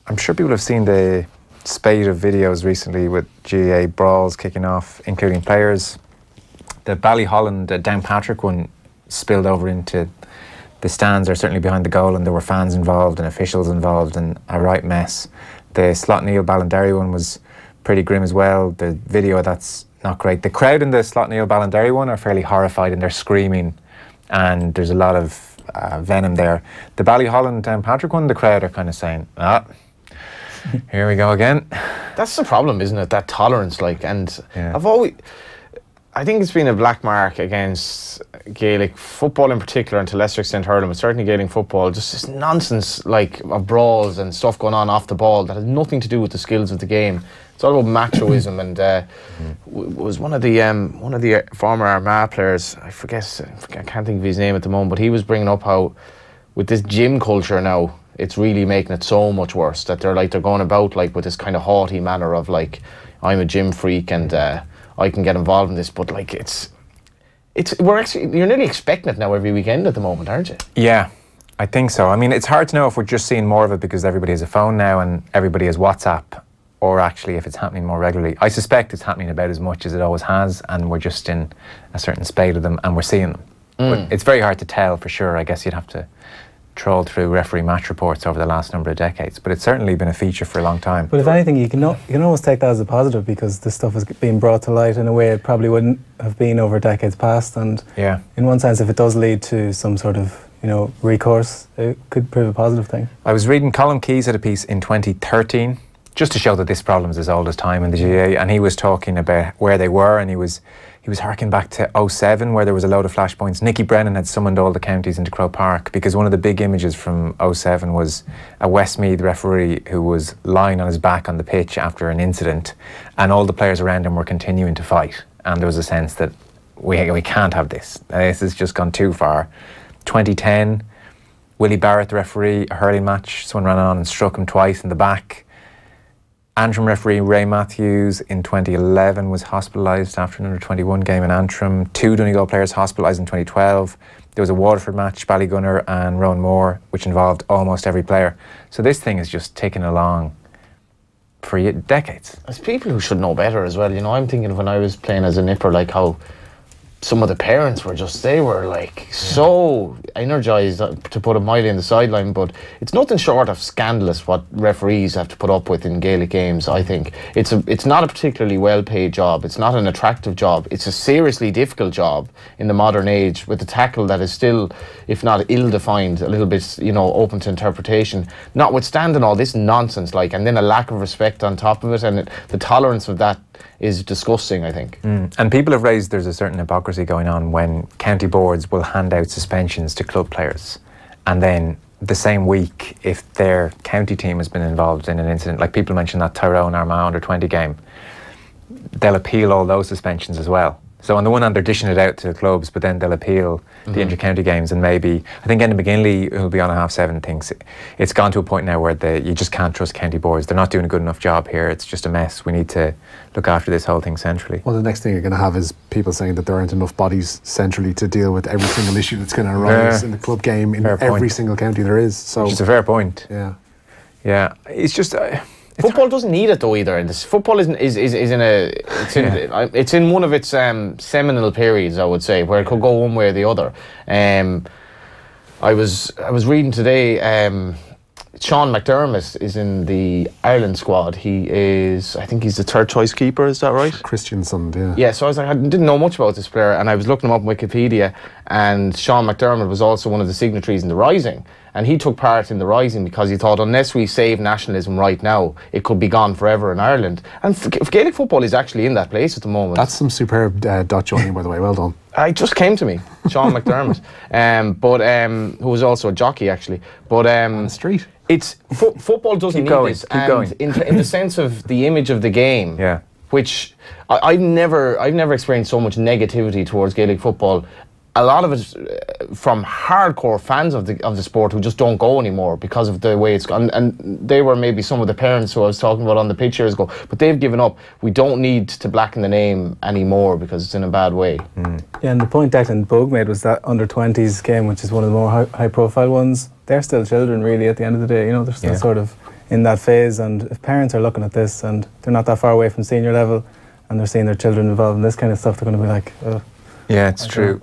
I'm sure people have seen the spate of videos recently with GAA brawls kicking off, including players. The Ballyholland Downpatrick one spilled over into the stands, or certainly behind the goal, and there were fans involved and officials involved, and a right mess. The Slotneil Ballinderry one was pretty grim as well. The video, that's not great. The crowd in the Slotneil Ballinderry one are fairly horrified, and they're screaming, and there's a lot of venom there. The Ballyholland Downpatrick one, the crowd are kind of saying, here we go again. That's the problem, isn't it? That tolerance, like, and yeah. I think it's been a black mark against Gaelic football in particular, and to a lesser extent hurling, but certainly Gaelic football, just this nonsense like of brawls and stuff going on off the ball that has nothing to do with the skills of the game. It's all about machoism, and was one of the former Armagh players, I can't think of his name at the moment, but he was bringing up how with this gym culture now, it's really making it so much worse, that they're going about like with this kind of haughty manner of like, I'm a gym freak and I can get involved in this, but like you're nearly expecting it now every weekend at the moment, aren't you? Yeah, I think so. I mean, it's hard to know if we're just seeing more of it because everybody has a phone now and everybody has WhatsApp, or actually if it's happening more regularly. I suspect it's happening about as much as it always has, and we're just in a certain spate of them and we're seeing them. But it's very hard to tell for sure. I guess you'd have to troll through referee match reports over the last number of decades, but it's certainly been a feature for a long time. But if anything, you can almost take that as a positive, because this stuff is being brought to light in a way it probably wouldn't have been over decades past, and yeah, in one sense, if it does lead to some sort of recourse, it could prove a positive thing. I was reading Colin Keyes had a piece in 2013 just to show that this problem is as old as time in the GAA, and he was talking about where they were, and he was harking back to 07, where there was a load of flashpoints. Nicky Brennan had summoned all the counties into Croke Park because one of the big images from 07 was a Westmeath referee who was lying on his back on the pitch after an incident, and all the players around him were continuing to fight, and there was a sense that we can't have this. This has just gone too far. 2010, Willie Barrett, the referee, a hurling match, someone ran on and struck him twice in the back. Antrim referee Ray Matthews in 2011 was hospitalised after an under-21 game in Antrim. 2 Donegal players hospitalised in 2012. There was a Waterford match, Ballygunner and Rowan Moore, which involved almost every player. So this thing is just ticking along for decades. There's people who should know better as well. I'm thinking of when I was playing as a nipper, like how some of the parents were they were like so energised, to put it mildly, in the sideline, but it's nothing short of scandalous what referees have to put up with in Gaelic games. I think it's not a particularly well paid job, it's not an attractive job, it's a seriously difficult job in the modern age, with a tackle that is still, if not ill-defined, a little bit open to interpretation, notwithstanding all this nonsense, and then a lack of respect on top of it, and the tolerance of that is disgusting, I think. And people have raised there's a certain hypocrisy going on when county boards will hand out suspensions to club players, and then the same week, if their county team has been involved in an incident, like people mentioned that Tyrone Armagh under-20 game, they'll appeal all those suspensions as well. So on the one hand, they're dishing it out to clubs, but then they'll appeal the inter-county games, and maybe, I think Enda McGinley, who'll be on a 7:30, thinks it's gone to a point now where you just can't trust county boards. They're not doing a good enough job here. It's just a mess. We need to look after this whole thing centrally. Well, the next thing you're going to have is people saying that there aren't enough bodies centrally to deal with every single issue that's going to arise in the club game in every single county there is. So which is a fair point. Yeah. Yeah. It's just... football doesn't need it though either. And football is in one of its seminal periods, I would say, where it could go one way or the other. I was reading today. Sean McDermott is in the Ireland squad. I think he's the third choice keeper. Is that right? Christiansen, yeah. Yeah. So I didn't know much about this player, and I was looking him up on Wikipedia. And Sean McDermott was also one of the signatories in the Rising. And he took part in the Rising because he thought, unless we save nationalism right now, it could be gone forever in Ireland. And Gaelic football is actually in that place at the moment. That's some superb dot joining, by the way. Well done. It just came to me, Sean McDermott, who was also a jockey actually. But on the street. Football doesn't need this. Keep going. In the sense of the image of the game, yeah. Which I've never experienced so much negativity towards Gaelic football. A lot of it from hardcore fans of the sport who just don't go anymore because of the way it's gone. And they were maybe some of the parents who I was talking about on the pitch years ago, but they've given up. We don't need to blacken the name anymore because it's in a bad way. Yeah, and the point Declan Bogue made was that under-20s game, which is one of the more high-profile ones, they're still children really at the end of the day. They're still sort of in that phase. And if parents are looking at this and they're not that far away from senior level and they're seeing their children involved in this kind of stuff, they're going to be like, oh. Yeah, it's true.